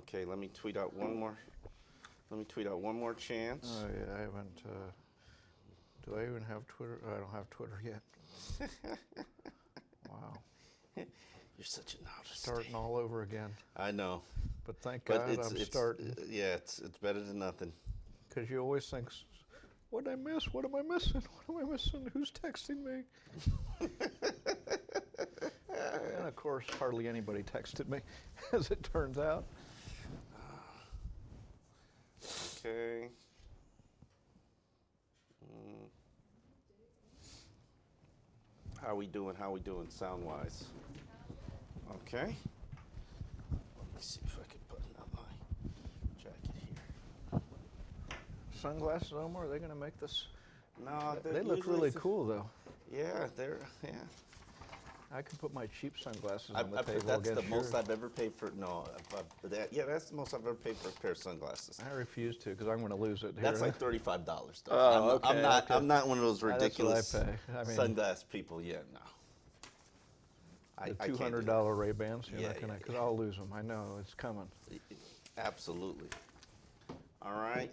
Okay, let me tweet out one more. Let me tweet out one more chance. Oh yeah, I haven't. Do I even have Twitter? I don't have Twitter yet. Wow. You're such a novice. Starting all over again. I know. But thank God I'm starting. Yeah, it's better than nothing. Because you always think, what did I miss? What am I missing? What am I missing? Who's texting me? And of course, hardly anybody texted me, as it turns out. Okay. How we doing? How we doing sound-wise? Okay. Let me see if I can button up my jacket here. Sunglasses, Omar, are they going to make this? No, They look really cool, though. Yeah, yeah. I could put my cheap sunglasses on the table That's against the most yours. I've ever paid for. No, that's the most I've ever paid for a pair of sunglasses. I refuse to because I'm going to lose it. That's like $35. Though. Oh, okay. I'm not one of those ridiculous That's what I pay. sunglass people. Yeah, no. The $200 Ray-Bans, you're not gonna, yeah. because I'll lose them. I know it's coming. Absolutely. All right.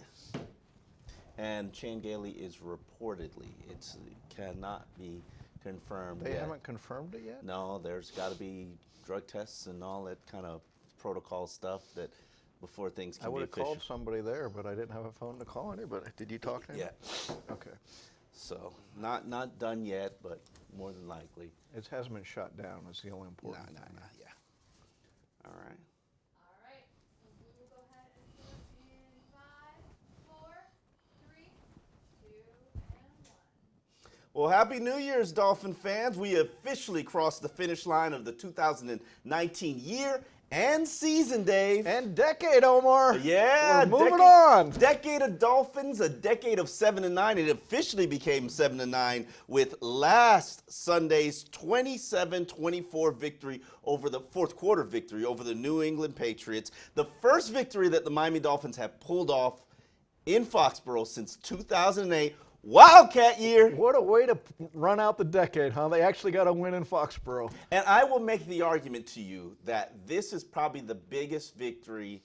And Chan Gailey is reportedly, it cannot be confirmed They yet. haven't confirmed it yet? No, there's got to be drug tests and all that kind of protocol stuff that before things can I would be have official. called somebody there, but I didn't have a phone to call anybody. Did you talk to him? Yeah. Okay. So not done yet, but more than likely. It hasn't been shut down. It's the only important thing. Yeah. All right. All right. So we will go ahead and start in 5, 4, 3, 2, and 1. Well, Happy New Year's, Dolphin fans. We officially crossed the finish line of the 2019 year and season, Dave. And decade, Omar. Yeah, We're moving on. Decade of Dolphins, a decade of 7-9. It officially became 7-9 with last Sunday's 27-24 victory over the fourth quarter victory over the New England Patriots. The first victory that the Miami Dolphins have pulled off in Foxborough since 2008. Wildcat year. What a way to run out the decade, huh? They actually got a win in Foxborough. And I will make the argument to you that this is probably the biggest victory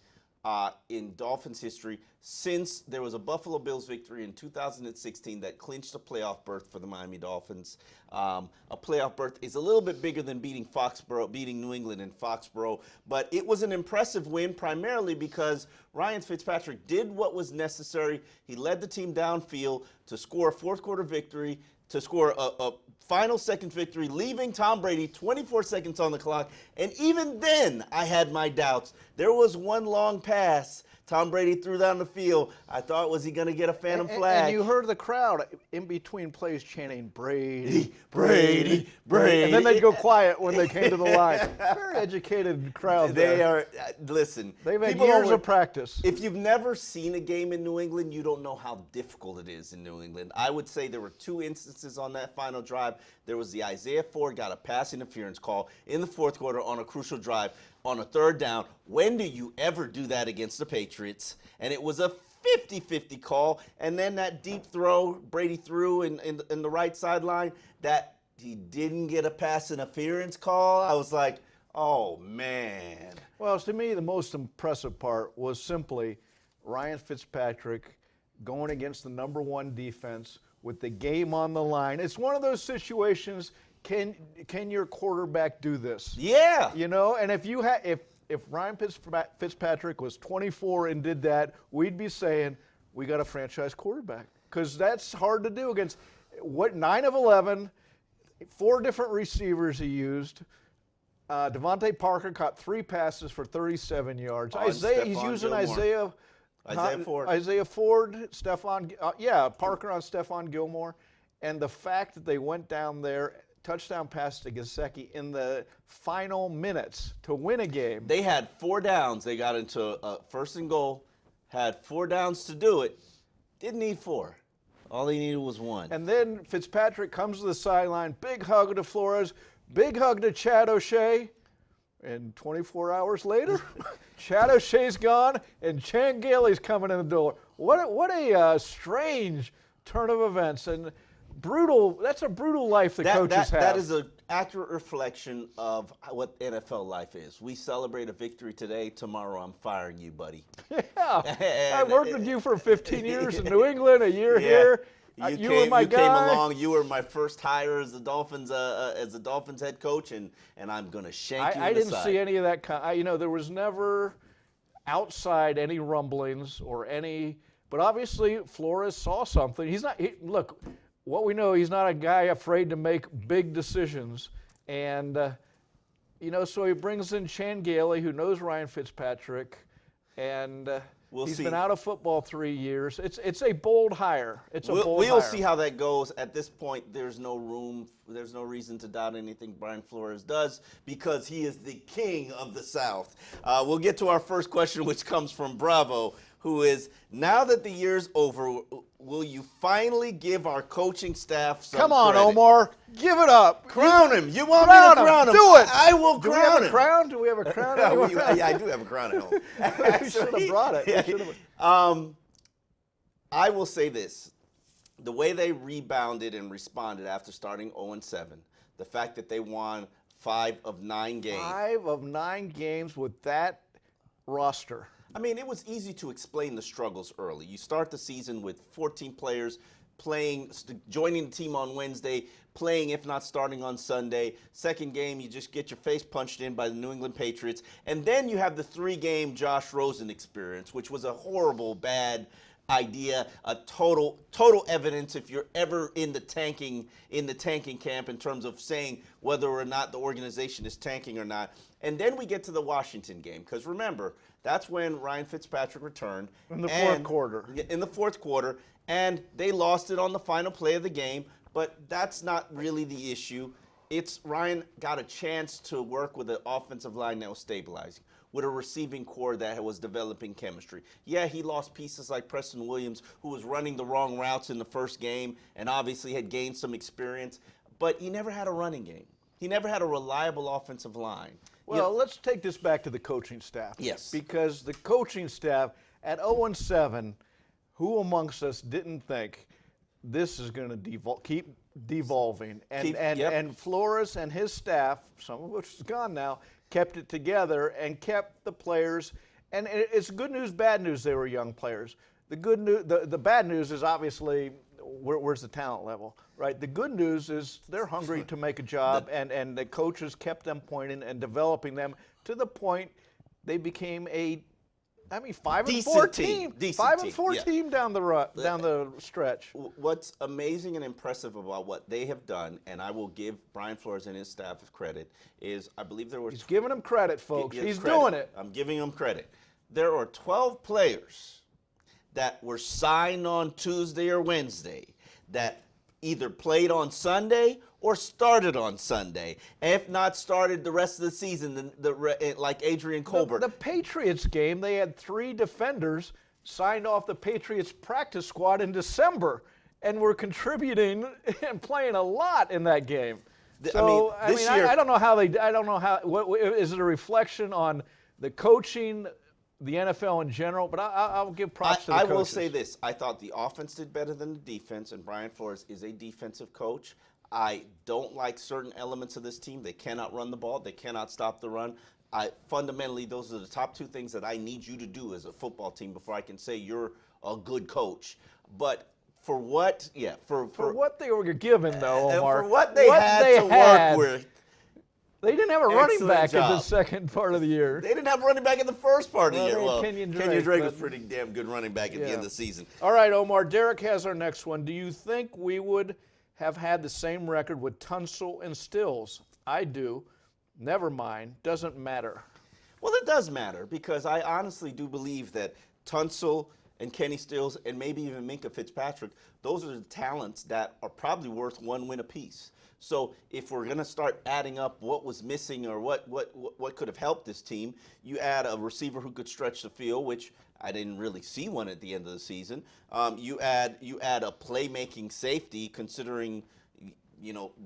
in Dolphins history since there was a Buffalo Bills victory in 2016 that clinched a playoff berth for the Miami Dolphins. A playoff berth is a little bit bigger than beating New England in Foxborough, but it was an impressive win primarily because Ryan Fitzpatrick did what was necessary. He led the team downfield to score a fourth quarter victory, to score a final second victory, leaving Tom Brady 24 seconds on the clock. And even then, I had my doubts. There was one long pass Tom Brady threw down the field. I thought, was he going to get a phantom flag? And you heard the crowd in between plays chanting, Brady, Brady, Brady. And then they'd go quiet when they came to the line. Very educated crowd They there. are, listen. They've had people years always- of practice. If you've never seen a game in New England, you don't know how difficult it is in New England. I would say there were two instances on that final drive. There was the Isaiah Ford got a pass interference call in the fourth quarter on a crucial drive on a third down. When do you ever do that against the Patriots? And it was a 50-50 call. And then that deep throw Brady threw in the right sideline, that he didn't get a pass interference call. I was like, oh, man. Well, to me, the most impressive part was simply Ryan Fitzpatrick going against the number one defense with the game on the line. It's one of those situations, can your quarterback do this? Yeah. You know, and if Ryan Fitzpatrick was 24 and did that, we'd be saying we got a franchise quarterback, because that's hard to do against 9 of 11, 4 different receivers he used. Devontae Parker caught 3 passes for 37 yards. He's using Isaiah Ford. Isaiah Ford, Parker on Stephon Gilmore. And the fact that they went down there, touchdown pass to Gesicki in the final minutes to win a game. They had 4 downs. They got into first and goal, had 4 downs to do it. Didn't need 4. All they needed was 1. And then Fitzpatrick comes to the sideline, big hug to Flores, big hug to Chad O'Shea. And 24 hours later, Chad O'Shea's gone, and Chan Gailey's coming in the door. What a strange turn of events. And brutal. That's a brutal life the coaches have. That is an accurate reflection of what NFL life is. We celebrate a victory today. Tomorrow, I'm firing you, buddy. Yeah, I worked with you for 15 years in New England, a year here. You were my guy. You came along. You were my first hire as the Dolphins head coach, and I'm gonna shank you. I in the didn't side. see any of that. There was never outside any rumblings or any. But obviously, Flores saw something. Look, what we know, he's not a guy afraid to make big decisions, and so he brings in Chan Gailey, who knows Ryan Fitzpatrick, and. He's been out of football 3 years. It's a bold hire. We'll see how that goes. At this point, there's no reason to doubt anything Brian Flores does because he is the king of the South. We'll get to our first question, which comes from Bravo, who is, now that the year's over, will you finally give our coaching staff some Come on, credit? Omar. Give it up. Crown him. You want me to crown him? Do it. I will Do we crown have him. a crown? Do we have a crown? Yeah, I do have a crown at home. We should have brought it. I will say this. The way they rebounded and responded after starting 0-7, the fact that they won 5 of 9 games. 5 of 9 games with that roster. I mean, it was easy to explain the struggles early. You start the season with 14 players joining the team on Wednesday, playing if not starting on Sunday. Second game, you just get your face punched in by the New England Patriots. And then you have the 3-game Josh Rosen experience, which was a horrible, bad idea, a total evidence if you're ever in the tanking camp in terms of saying whether or not the organization is tanking or not. And then we get to the Washington game, because remember, that's when Ryan Fitzpatrick returned. In the fourth quarter. In the fourth quarter, and they lost it on the final play of the game, but that's not really the issue. It's Ryan got a chance to work with an offensive line that was stabilizing, with a receiving core that was developing chemistry. Yeah, he lost pieces like Preston Williams, who was running the wrong routes in the first game and obviously had gained some experience, but he never had a running game. He never had a reliable offensive line. Well, let's take this back to the coaching staff. Yes. Because the coaching staff at 0-7, who amongst us didn't think this is going to keep devolving? And Flores and his staff, some of which is gone now, kept it together and kept the players. And it's good news, bad news. They were young players. The good news, the bad news is obviously where's the talent level, right? The good news is they're hungry to make a job, and the coaches kept them pointing and developing them to the point they became 5-4 team. 5-4 team down the stretch. What's amazing and impressive about what they have done, and I will give Brian Flores and his staff credit, is I believe there were. He's giving them credit, folks. He's credit. Doing it. I'm giving him credit. There are 12 players that were signed on Tuesday or Wednesday that either played on Sunday or started on Sunday. If not started the rest of the season, like Adrian Colbert. The Patriots game, they had 3 defenders signed off the Patriots practice squad in December and were contributing and playing a lot in that game. So this year, I don't know how they. I don't know how. What is it a reflection on the coaching? The NFL in general, but I'll give props to the coaches. I will say this. I thought the offense did better than the defense, and Brian Flores is a defensive coach. I don't like certain elements of this team. They cannot run the ball. They cannot stop the run. Fundamentally, those are the top 2 things that I need you to do as a football team before I can say you're a good coach. But for what they were given, though, Omar, for what they had to work with. They didn't have a running Excellent back job. in the second part of the year. They didn't have a running back in the first part of the year. Well, Kenyon Drake was pretty damn good running back at the end of the season. All right, Omar, Derek has our next one. Do you think we would have had the same record with Tunsil and Stills? I do. Never mind. Doesn't matter. Well, it does matter because I honestly do believe that Tunsil and Kenny Stills and maybe even Minkah Fitzpatrick, those are the talents that are probably worth 1 win apiece. So if we're going to start adding up what was missing or what could have helped this team, you add a receiver who could stretch the field, which I didn't really see one at the end of the season. You add a playmaking safety, considering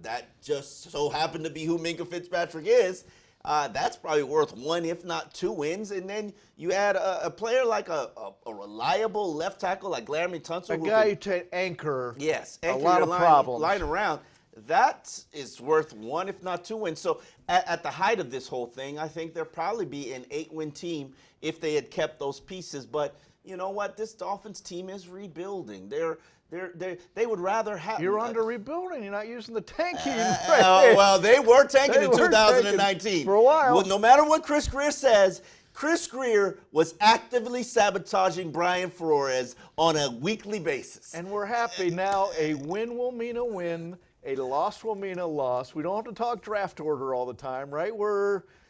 that just so happened to be who Minkah Fitzpatrick is. that's probably worth 1, if not 2 wins. And then you add a player like a reliable left tackle like Larry Tunsil. A guy who can anchor a lot your of problems. line around. That is worth 1, if not 2 wins. So at the height of this whole thing, I think there'd probably be an 8-win team if they had kept those pieces. But you know what? This Dolphins team is rebuilding. They would rather have. You're under rebuilding. You're not using the tanking. Well, they were tanking They in were 2019 tanking for a while. Well, no matter what Chris Greer says, Chris Greer was actively sabotaging Brian Flores on a weekly basis. And we're happy now. A win will mean a win. A loss will mean a loss. We don't have to talk draft order all the time, right?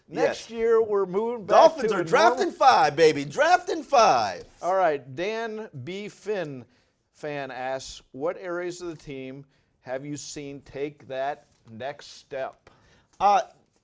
Next year we're moving back. Dolphins to are a drafting normal. 5, baby. Drafting 5. All right, Dan B. Finn fan asks, what areas of the team have you seen take that next step?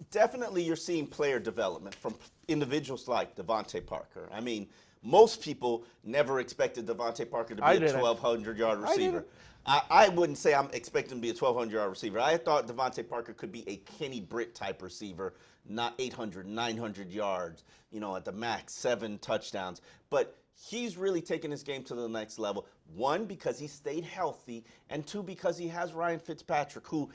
Definitely you're seeing player development from individuals like Devontae Parker. I mean, most people never expected Devontae Parker to be a 1,200-yard receiver. I wouldn't say I'm expecting him to be a 1,200-yard receiver. I thought Devontae Parker could be a Kenny Britt type receiver, not 800, 900 yards, at the max, 7 touchdowns. But he's really taken his game to the next level. 1, because he stayed healthy, and 2, because he has Ryan Fitzpatrick, who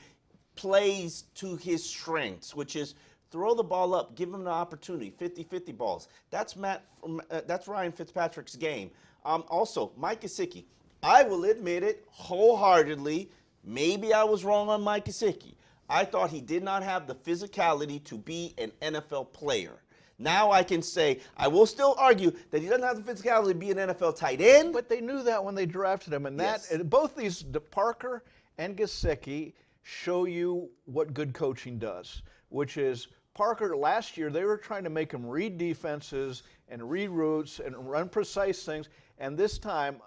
plays to his strengths, which is throw the ball up, give him the opportunity, 50-50 balls. That's Ryan Fitzpatrick's game. Also, Mike Gesicki. I will admit it wholeheartedly. Maybe I was wrong on Mike Gesicki. I thought he did not have the physicality to be an NFL player. Now I can say, I will still argue that he doesn't have the physicality to be an NFL tight end. But they knew that when they drafted him. And Yes. both these, Parker and Gesicki, show you what good coaching does, which is Parker, last year, they were trying to make him read defenses and read routes and run precise things. And this time,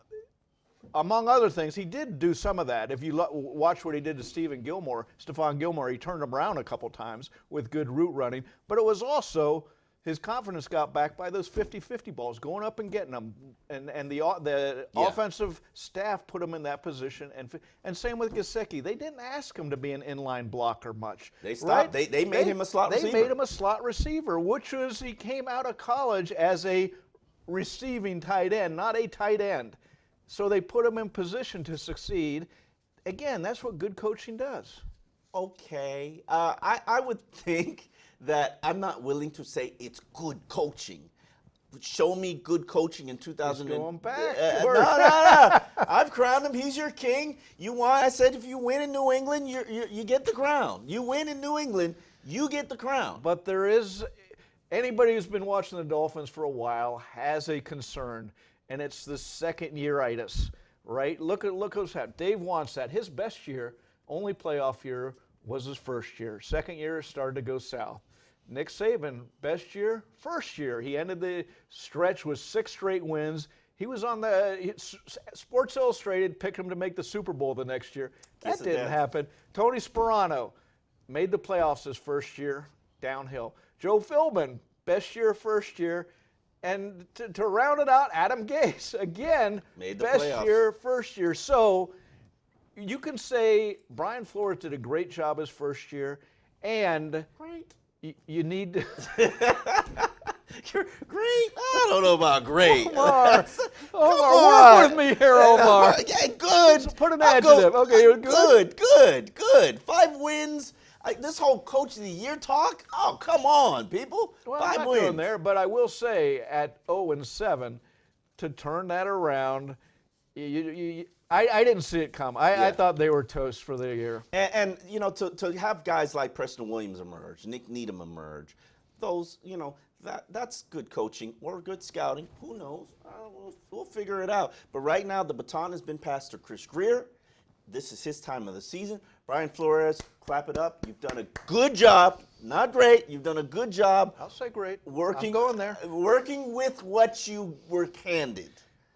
among other things, he did do some of that. If you watch what he did to Stephon Gilmore, he turned him around a couple times with good route running. But it was also his confidence got back by those 50-50 balls, going up and getting them. And the offensive staff put him in that position. And same with Gesicki. They didn't ask him to be an inline blocker much. They stopped. Right? They made him a slot receiver. They made him a slot receiver, which was he came out of college as a receiving tight end, not a tight end. So they put him in position to succeed. Again, that's what good coaching does. Okay. I would think that I'm not willing to say it's good coaching. Show me good coaching in 2000. He's going back. No. I've crowned him. He's your king. I said if you win in New England, you get the crown. You win in New England, you get the crown. But there is, anybody who's been watching the Dolphins for a while has a concern, and it's the second-year-itis, right? Look what's happened. Dave wants that. His best year, only playoff year, was his first year. Second year started to go south. Nick Saban, best year, first year. He ended the stretch with 6 straight wins. He was on Sports Illustrated picked him to make the Super Bowl the next year. That didn't happen. Tony Sperano made the playoffs his first year, downhill. Joe Philbin, best year, first year. And to round it out, Adam Gase, again, made the best playoffs. year, first year. So you can say Brian Flores did a great job his first year, and you need to. You're great. I don't know about great. Omar, work with me here, Omar. Yeah, good. So put an adjective. Okay, you're good. Good. 5 wins. This whole Coach of the Year talk? Oh, come on, people. Well, 5 I'm not wins. doing there, but I will say at 0-7, to turn that around, I didn't see it come. I thought they were toast for the year. And to have guys like Preston Williams emerge, Nick Needham emerge, those, that's good coaching or good scouting. Who knows? We'll figure it out. But right now, the baton has been passed to Chris Greer. This is his time of the season. Brian Flores, clap it up. You've done a good job. Not great. You've done a good job. I'll say great. I'm going there. Working with what you were handed.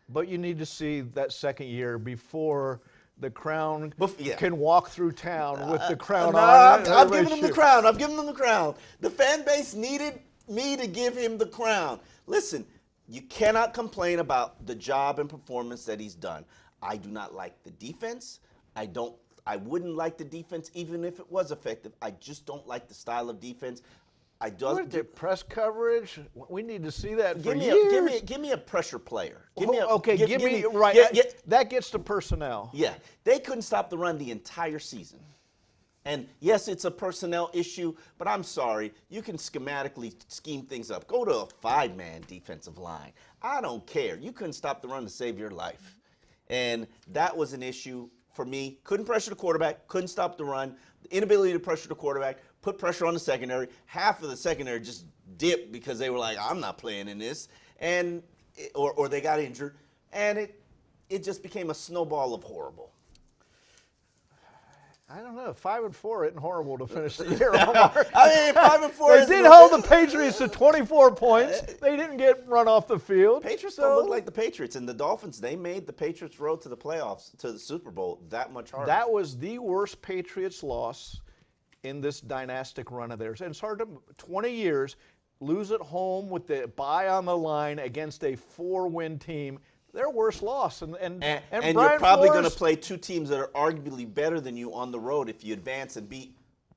But you need to see that second year before the crown Yeah. can walk through town with the crown No, on. I've given him the crown. I've given him the crown. The fan base needed me to give him the crown. Listen, you cannot complain about the job and performance that he's done. I do not like the defense. I wouldn't like the defense even if it was effective. I just don't like the style of defense. What, the press coverage? We need to see that for Give years. me a pressure player. That gets to personnel. Yeah, they couldn't stop the run the entire season. And yes, it's a personnel issue, but I'm sorry, you can schematically scheme things up. Go to a 5-man defensive line. I don't care. You couldn't stop the run to save your life. And that was an issue for me. Couldn't pressure the quarterback, couldn't stop the run, the inability to pressure the quarterback, put pressure on the secondary. Half of the secondary just dipped because they were like, I'm not playing in this, and or they got injured, and it just became a snowball of horrible. I don't know. 5-4 isn't horrible to finish the year. Omar. I mean, 5-4. They did hold the Patriots to 24 points. They didn't get run off the field. Patriots don't look like the Patriots, and the Dolphins, they made the Patriots' road to the playoffs, to the Super Bowl, that much harder. That was the worst Patriots loss in this dynastic run of theirs. And it's hard to, 20 years, lose at home with the bye on the line against a 4-win team. Their worst loss. And you're probably going to play two teams that are arguably better than you on the road if you advance and beat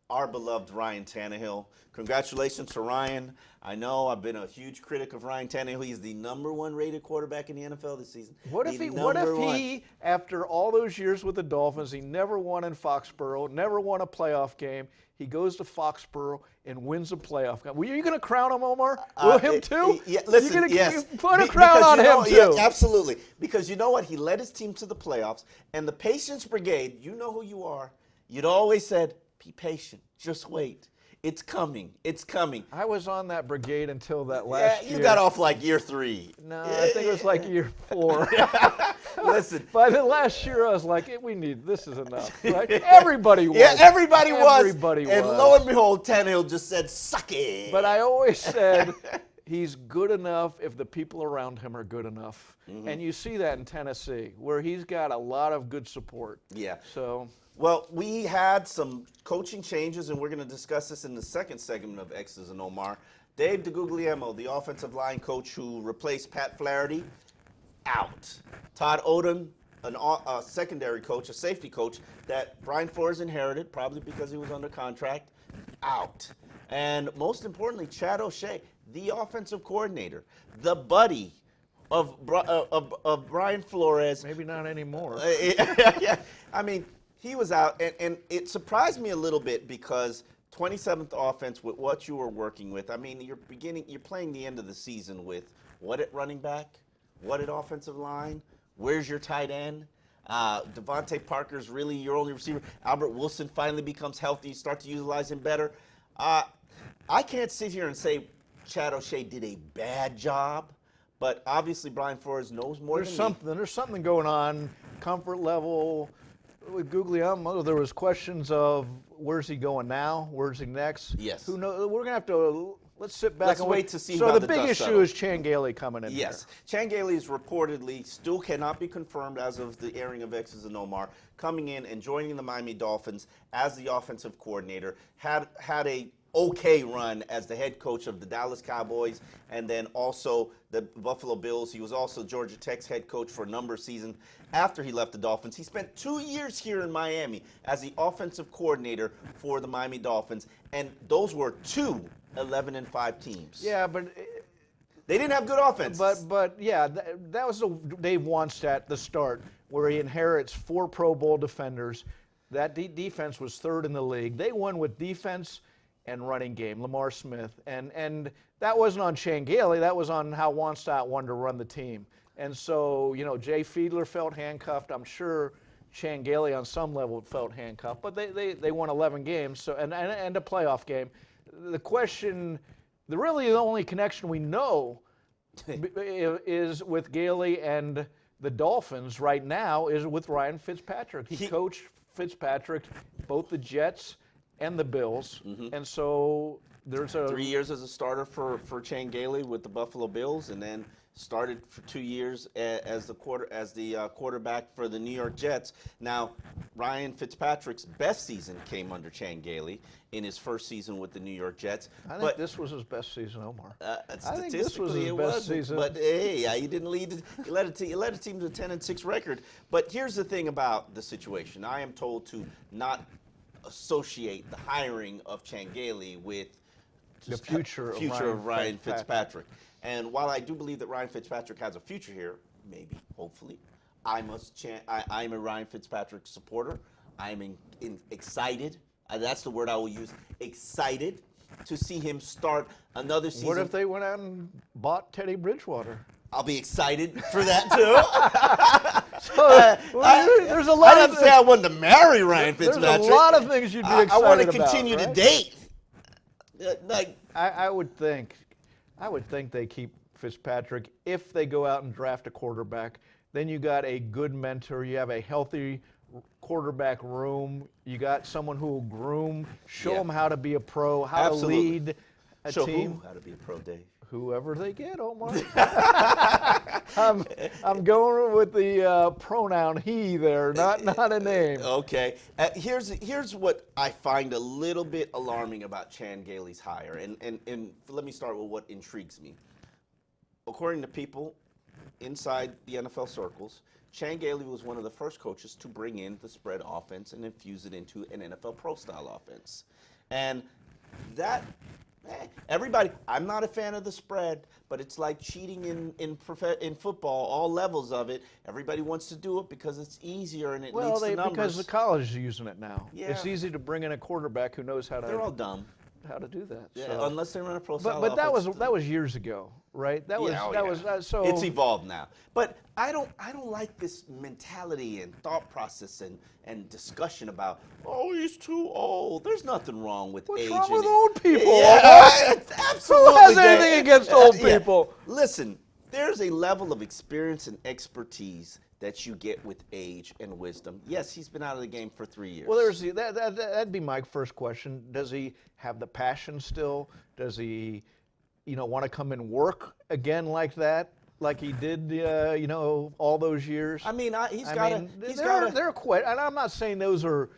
our beloved Ryan Tannehill. Congratulations to Ryan. I know I've been a huge critic of Ryan Tannehill. He's the #1 rated quarterback in the NFL this season. What if he, after all those years with the Dolphins, he never won in Foxborough, never won a playoff game, he goes to Foxborough and wins a playoff game? Are you going to crown him, Omar? Will him too? Yeah, listen, yes. Put a crown on him too. Yeah, absolutely. Because you know what? He led his team to the playoffs, and the Patience Brigade, you know who you are. You'd always said, be patient. Just wait. It's coming. It's coming. I was on that brigade until that last year. You got off like year 3. No, I think it was like year 4. Listen. By the last year, I was like, this is enough. Right? Everybody was. Yeah, everybody was. Everybody was. And lo and behold, Tannehill just said, suck it. But I always said, he's good enough if the people around him are good enough. Mm-hmm. And you see that in Tennessee, where he's got a lot of good support. Yeah. So... Well, we had some coaching changes, and we're going to discuss this in the second segment of X's and Omar. Dave DeGuglielmo, the offensive line coach who replaced Pat Flaherty, out. Todd Odom, a secondary coach, a safety coach that Brian Flores inherited, probably because he was under contract, out. And most importantly, Chad O'Shea, the offensive coordinator, the buddy of Brian Flores. Maybe not anymore. Yeah, I mean, he was out, and it surprised me a little bit because 27th offense with what you were working with. I mean, you're playing the end of the season with what at running back, what at offensive line, where's your tight end? Devontae Parker's really your only receiver. Albert Wilson finally becomes healthy. You start to utilize him better. I can't sit here and say Chad O'Shea did a bad job, but obviously Brian Flores knows more than me. There's something going on, comfort level. With Guglielmo, there was questions of where's he going now, where's he next. Yes. Who knows? We're gonna have to let's sit back. Let's and wait to see. So how the big issue is Chan Gailey coming in. Yes, Chan Gailey is reportedly still cannot be confirmed as of the airing of X's and Omar, coming in and joining the Miami Dolphins as the offensive coordinator. Had a okay run as the head coach of the Dallas Cowboys and then also the Buffalo Bills. He was also Georgia Tech's head coach for a number of seasons after he left the Dolphins. He spent 2 years here in Miami as the offensive coordinator for the Miami Dolphins, and those were 2 11-5 teams. Yeah, but they didn't have good offense. But yeah, that was Dave Wannstedt, the start, where he inherits 4 Pro Bowl defenders. That defense was 3rd in the league. They won with defense and running game, Lamar Smith. And that wasn't on Chan Gailey. That was on how Wannstedt wanted to run the team. And so, Jay Fiedler felt handcuffed. I'm sure Chan Gailey on some level felt handcuffed. But they won 11 games so and a playoff game. The question, the only connection we know is with Gailey and the Dolphins right now is with Ryan Fitzpatrick. He coached Fitzpatrick, both the Jets and the Bills, and so there's 3 years as a starter for Chan Gailey with the Buffalo Bills, and then started for 2 years as the quarterback for the New York Jets. Now, Ryan Fitzpatrick's best season came under Chan Gailey in his first season with the New York Jets. I think this was his best season, Omar. I think this was his best season. But hey, he didn't lead. He led a team to a 10-6 record. But here's the thing about the situation: I am told to not associate the hiring of Chan Gailey with The future of Ryan Fitzpatrick. And while I do believe that Ryan Fitzpatrick has a future here, maybe, hopefully, I'm a Ryan Fitzpatrick supporter. I'm excited. That's the word I will use. Excited to see him start another season. What if they went out and bought Teddy Bridgewater? I'll be excited for that too. There's a lot. I didn't say I wanted to marry Ryan Fitzpatrick. There's a lot of things you'd be excited about. I want to continue to date. I would think they keep Fitzpatrick if they go out and draft a quarterback. Then you got a good mentor. You have a healthy quarterback room. You got someone who will groom, show them how to be a pro, how to lead a team. How to be a pro, Dave. Whoever they get, Omar. I'm going with the pronoun he there, not a name. Okay. Here's what I find a little bit alarming about Chan Gailey's hire, and let me start with what intrigues me. According to people inside the NFL circles, Chan Gailey was one of the first coaches to bring in the spread offense and infuse it into an NFL pro-style offense. And that, everybody, I'm not a fan of the spread, but it's like cheating in football, all levels of it. Everybody wants to do it because it's easier and it leads to numbers. Because the college is using it now. Yeah. It's easy to bring in a quarterback who knows how to. They're all dumb. How to do that? Yeah, so. unless they run a pro-style But offense. that was years ago, right? That was so. It's evolved now. But I don't like this mentality and thought process and discussion about, oh, he's too old. There's nothing wrong with age. What's wrong with old people? Yeah, absolutely. Who has anything against old people? Listen, there's a level of experience and expertise that you get with age and wisdom. Yes, he's been out of the game for 3 years. Well, that'd be my first question. Does he have the passion still? Does he, want to come and work again like that, like he did, all those years? I mean, they're quite. And I'm not saying those are,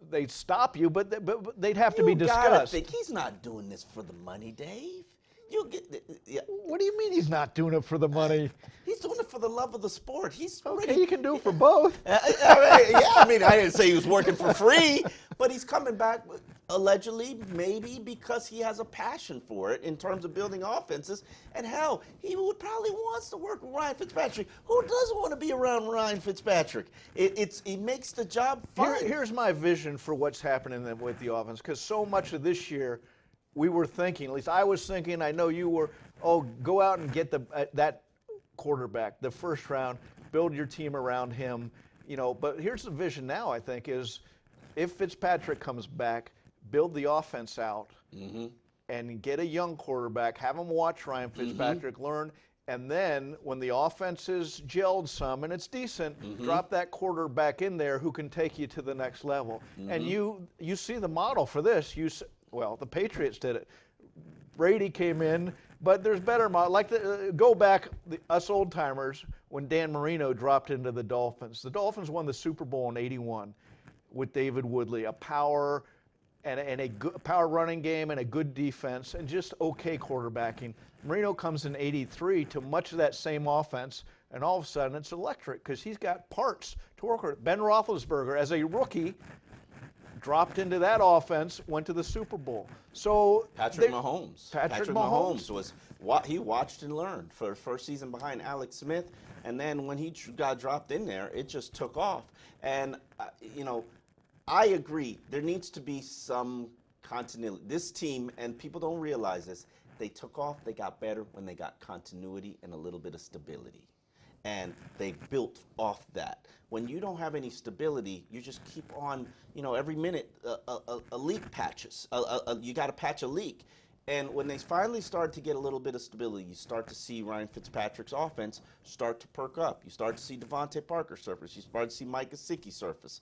they stop you, but they'd have to be discussed. You gotta think he's not doing this for the money, Dave. What do you mean he's not doing it for the money? He's doing it for the love of the sport. He's okay. You can do it for both. I didn't say he was working for free, but he's coming back allegedly, maybe because he has a passion for it in terms of building offenses. And hell, he would probably wants to work with Ryan Fitzpatrick. Who doesn't want to be around Ryan Fitzpatrick? It makes the job fun. Here's my vision for what's happening with the offense, because so much of this year. We were thinking, at least I was thinking, I know you were, go out and get that quarterback, the first round, build your team around him, But here's the vision now, I think, is if Fitzpatrick comes back, build the offense out and get a young quarterback, have him watch Ryan Fitzpatrick, learn, and then when the offense is gelled some and it's decent, drop that quarterback in there who can take you to the next level. And you see the model for this. Well, the Patriots did it. Brady came in, but there's better models. Go back, us old timers, when Dan Marino dropped into the Dolphins. The Dolphins won the Super Bowl in '81 with David Woodley, a power and a good power running game and a good defense and just okay quarterbacking. Marino comes in '83 to much of that same offense, and all of a sudden it's electric because he's got parts to work with. Ben Roethlisberger, as a rookie, dropped into that offense, went to the Super Bowl. So Patrick Mahomes he watched and learned for the first season behind Alex Smith, and then when he got dropped in there, it just took off. And I agree. There needs to be some continuity. This team, and people don't realize this, they took off. They got better when they got continuity and a little bit of stability. And they built off that. When you don't have any stability, you just keep on, every minute a leak patches. You got to patch a leak. And when they finally start to get a little bit of stability, you start to see Ryan Fitzpatrick's offense start to perk up. You start to see Devontae Parker surface. You start to see Mike Gesicki surface.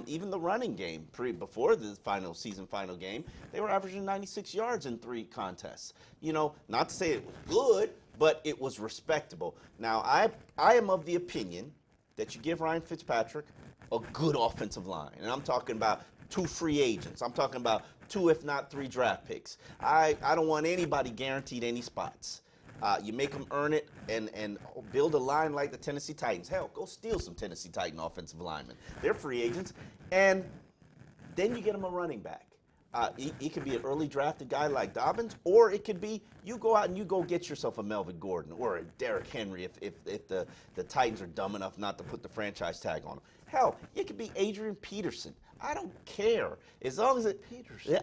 Even the running game, before the final game, they were averaging 96 yards in 3 contests. Not to say it was good, but it was respectable. Now, I am of the opinion that you give Ryan Fitzpatrick a good offensive line. And I'm talking about 2 free agents. I'm talking about 2, if not 3 draft picks. I don't want anybody guaranteed any spots. You make them earn it and build a line like the Tennessee Titans. Hell, go steal some Tennessee Titan offensive linemen. They're free agents. And then you get them a running back. He could be an early drafted guy like Dobbins, or it could be you go out and you go get yourself a Melvin Gordon or a Derrick Henry if the Titans are dumb enough not to put the franchise tag on him. Hell, it could be Adrian Peterson. I don't care. As long as it. Peterson,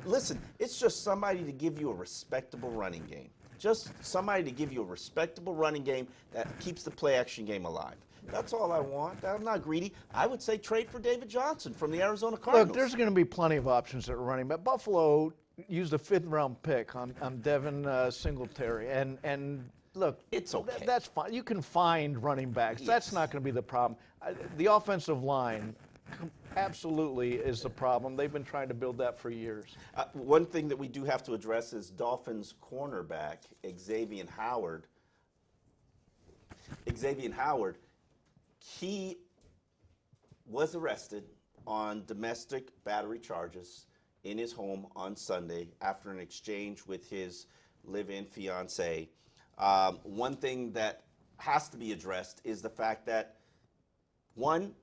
Listen, it's just somebody to give you a respectable running game. Just somebody to give you a respectable running game that keeps the play action game alive. That's all I want. I'm not greedy. I would say trade for David Johnson from the Arizona Cardinals. Look, there's going to be plenty of options at running back. Buffalo used a 5th-round pick on Devin Singletary, and look, It's okay. That's fine. You can find running backs. Yes. That's not going to be the problem. The offensive line absolutely is the problem. They've been trying to build that for years. One thing that we do have to address is Dolphins cornerback Xavien Howard. Xavien Howard, he was arrested on domestic battery charges in his home on Sunday after an exchange with his live-in fiancée. One thing that has to be addressed is the fact that, one,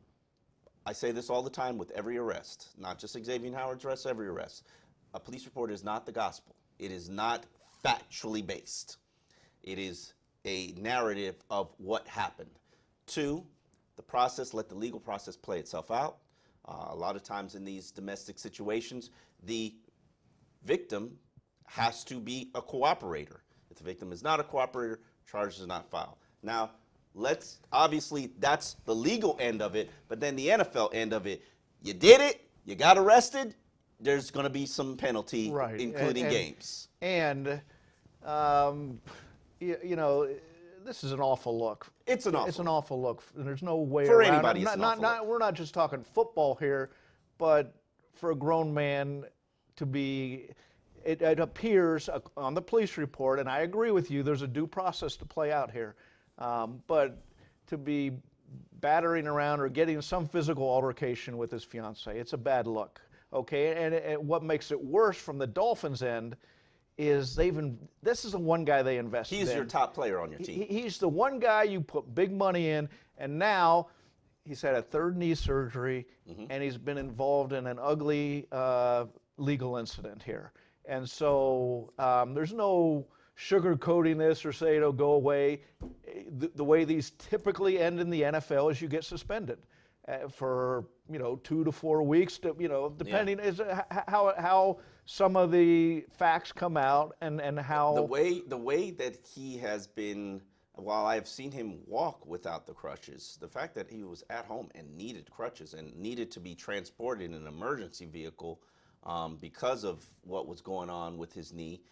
I say this all the time with every arrest, not just Xavien Howard's arrest, every arrest. A police report is not the gospel. It is not factually based. It is a narrative of what happened. Two, the process, let the legal process play itself out. A lot of times in these domestic situations, the victim has to be a cooperator. If the victim is not a cooperator, charges are not filed. Now, obviously, that's the legal end of it, but then the NFL end of it, you did it, you got arrested, there's going to be some penalty, Right. including games. And, you know, this is an awful look. It's an awful It's an awful look, and there's no way For around anybody, it. it's an awful look. We're not just talking football here, but for a grown man to be, it appears on the police report, and I agree with you, there's a due process to play out here, but to be battering around or getting some physical altercation with his fiancée, it's a bad look, okay? And what makes it worse from the Dolphins' end is this is the one guy they invested in. He's your top player on your team. He's the one guy you put big money in, and now he's had a 3rd knee surgery, and he's been involved in an ugly legal incident here. And so there's no sugarcoating this or say it'll go away. The way these typically end in the NFL is you get suspended for 2 to 4 weeks, depending is how some of the facts come out and how the way that he has been, while I have seen him walk without the crutches, the fact that he was at home and needed crutches and needed to be transported in an emergency vehicle because of what was going on with his knee,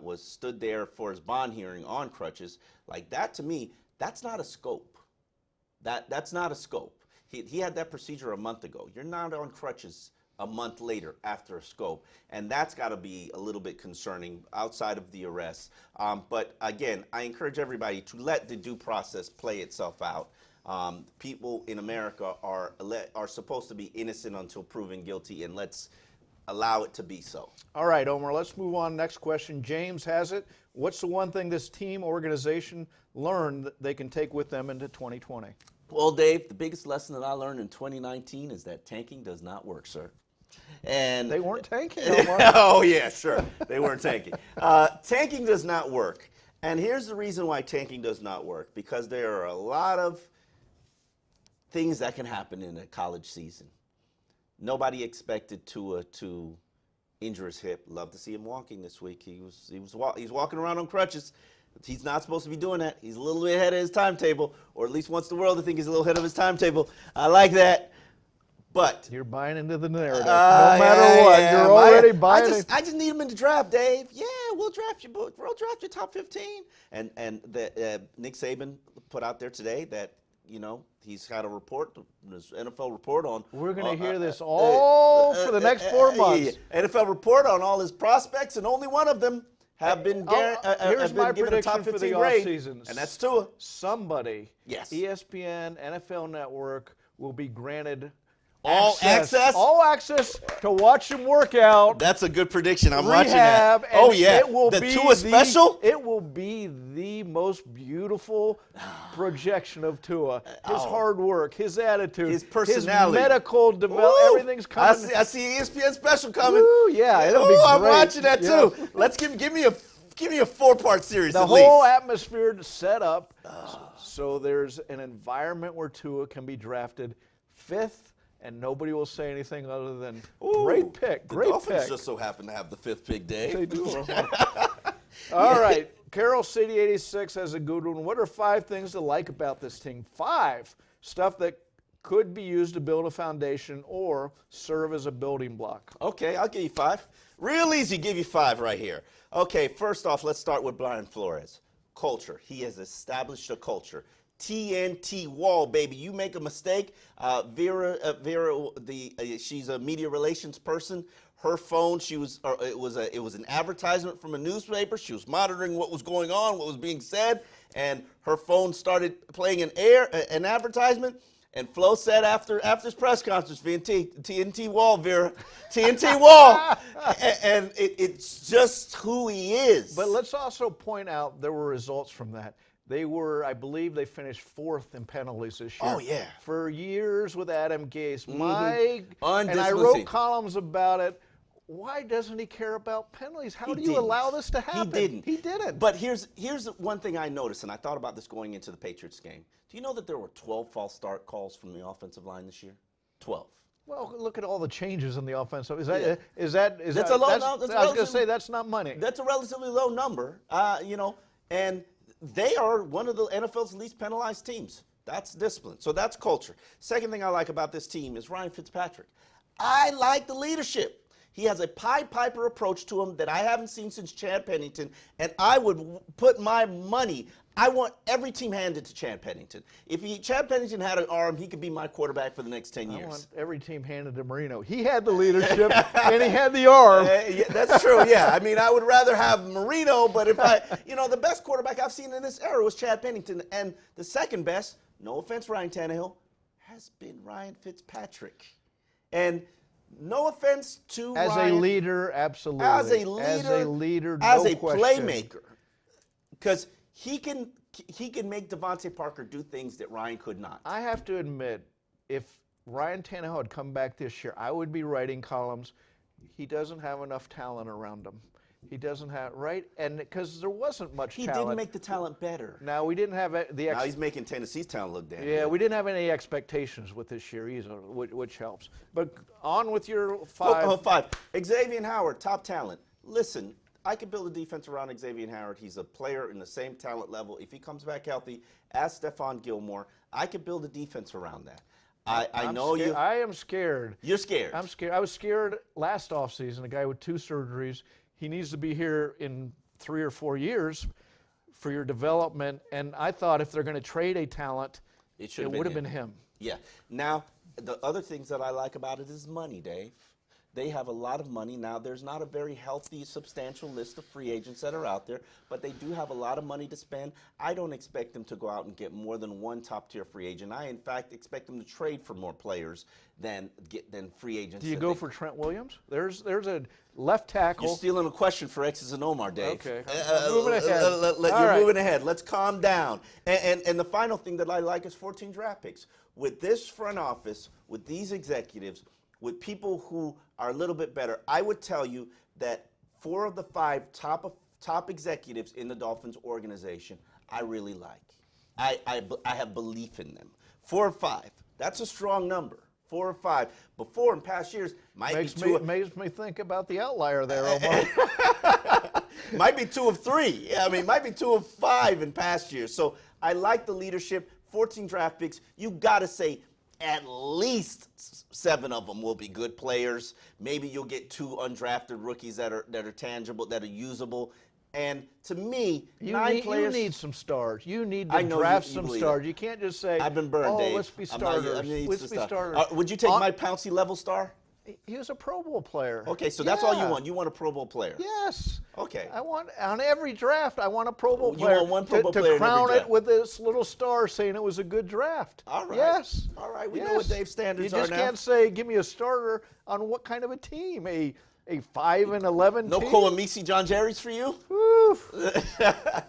was stood there for his bond hearing on crutches, like that to me, that's not a scope. That's not a scope. He had that procedure a month ago. You're not on crutches a month later after a scope, and that's got to be a little bit concerning outside of the arrest. But again, I encourage everybody to let the due process play itself out. People in America are supposed to be innocent until proven guilty, and let's allow it to be so. All right, Omar, let's move on. Next question. James has it. What's the one thing this team organization learned that they can take with them into 2020? Well, Dave, the biggest lesson that I learned in 2019 is that tanking does not work, sir. And They weren't tanking, Omar. oh, yeah, sure. They weren't tanking. Tanking does not work. And here's the reason why tanking does not work, because there are a lot of things that can happen in a college season. Nobody expected Tua to injure his hip. Love to see him walking this week. He's walking around on crutches. He's not supposed to be doing that. He's a little bit ahead of his timetable, or at least wants the world to think he's a little ahead of his timetable. I like that. But You're buying into the narrative. No matter what, yeah, you're already buying it. I just need him in the draft, Dave. Yeah, we'll draft you. We'll draft you top 15. And Nick Saban put out there today that he's had a report, his NFL report on. We're going to hear this all for the next 4 months. NFL report on all his prospects, and only one of them have been Here's my given a top prediction for 15 the grade, offseason. and that's Tua. Somebody, Yes. ESPN, NFL Network, will be granted All access? All access to watch him work out. That's a good prediction. I'm Rehab, watching that. and Oh, yeah. it will The be Tua special? It will be the most beautiful projection of Tua. His hard work, his attitude, His personality. his medical development, Ooh, everything's coming. I see ESPN special coming. Ooh, yeah, it'll be Ooh, I'm great. watching that Yeah. too. Let's give me a 4-part series The at whole least. atmosphere to set up so there's an environment where Tua can be drafted 5th, and nobody will say anything other than great pick, great The Dolphins pick. just so happen to have the 5th pick, Dave. They do. All right. Carol City 86 has a good one. What are 5 things to like about this team? 5 stuff that could be used to build a foundation or serve as a building block. Okay, I'll give you 5. Real easy, give you 5 right here. Okay, first off, let's start with Brian Flores. Culture. He has established a culture. TNT wall, baby. You make a mistake. Vera, she's a media relations person. Her phone, it was an advertisement from a newspaper. She was monitoring what was going on, what was being said, and her phone started playing an advertisement. And Flo said after his press conference, TNT wall, Vera, TNT wall, and it's just who he is. But let's also point out there were results from that. I believe they finished 4th in penalties this year. Oh, yeah. For years with Adam Gase. And Undisciplined. I wrote columns about it. Why doesn't he care about penalties? How do you allow this to happen? He didn't. But here's one thing I noticed, and I thought about this going into the Patriots game. Do you know that there were 12 false start calls from the offensive line this year? 12. Well, look at all the changes in the offensive. Is Yeah. that That's a low number. I was going to say that's not money. That's a relatively low number, and they are one of the NFL's least penalized teams. That's discipline. So that's culture. Second thing I like about this team is Ryan Fitzpatrick. I like the leadership. He has a Pied Piper approach to him that I haven't seen since Chad Pennington, and I would put my money. I want every team handed to Chad Pennington. If Chad Pennington had an arm, he could be my quarterback for the next 10 years. I want every team handed to Marino. He had the leadership, and he had the arm. Yeah, that's true, yeah. I mean, I would rather have Marino, but if the best quarterback I've seen in this era was Chad Pennington, and the second best, no offense, Ryan Tannehill, has been Ryan Fitzpatrick. And no offense to As Ryan. a leader, absolutely. As a leader, as no a question. playmaker, because he can make Devontae Parker do things that Ryan could not. I have to admit, if Ryan Tannehill had come back this year, I would be writing columns. He doesn't have enough talent around him. He doesn't have, right? And because there wasn't much He talent. didn't make the talent better. Now, we didn't have the Now he's making Tennessee's talent look damn Yeah, good. we didn't have any expectations with this year either, which helps. But on with your 5. 5. Xavien Howard, top talent. Listen, I could build a defense around Xavien Howard. He's a player in the same talent level. If he comes back healthy, ask Stephon Gilmore. I could build a defense around that. I know you. I am scared. You're scared. I'm scared. I was scared last offseason, a guy with 2 surgeries. He needs to be here in 3 or 4 years for your development. And I thought if they're going to trade a talent, it would have been him. Yeah. Now, the other things that I like about it is money, Dave. They have a lot of money. Now, there's not a very healthy, substantial list of free agents that are out there, but they do have a lot of money to spend. I don't expect them to go out and get more than one top-tier free agent. I, in fact, expect them to trade for more players than free agents. Do you go for Trent Williams? There's a left tackle. You're stealing a question for X's and Omar, Dave. Okay. Moving ahead. You're moving ahead. Let's calm down. And the final thing that I like is 14 draft picks. With this front office, with these executives, with people who are a little bit better, I would tell you that 4 of the 5 top executives in the Dolphins organization, I really like. I have belief in them. 4 or 5. That's a strong number. 4 or 5. Before, in past years, makes me think about the outlier there, Omar. Might be 2 of 3. Yeah, I mean, might be 2 of 5 in past years. So I like the leadership. 14 draft picks. You got to say at least 7 of them will be good players. Maybe you'll get 2 undrafted rookies that are tangible, that are usable. And to me, 9 players. You need some stars. You need to draft some stars. You can't just say, I've been burned, Dave. let's be starters. Let's be starters. Would you take my Pouncey level star? He was a Pro Bowl player. Okay, so that's all you Yeah. want. You want a Pro Bowl player. Yes. Okay. I want on every draft. I want a Pro Bowl You player. want one Pro Bowl to player in every crown draft. it with this little star saying it was a good draft. All right. Yes. All right. We Yes. know what Dave's standards You just are now. can't say give me a starter on what kind of a team, a 5-11 No team. Koamisi John Jerry's for you? Woof.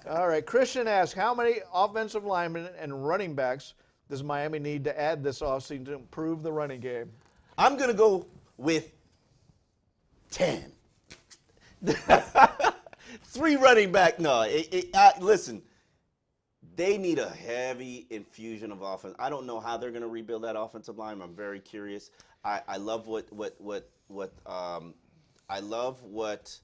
All right. Christian asks, how many offensive linemen and running backs does Miami need to add this offseason to improve the running game? I'm going to go with 10. 3 running back. No, listen, they need a heavy infusion of offense. I don't know how they're going to rebuild that offensive line. I'm very curious. I love what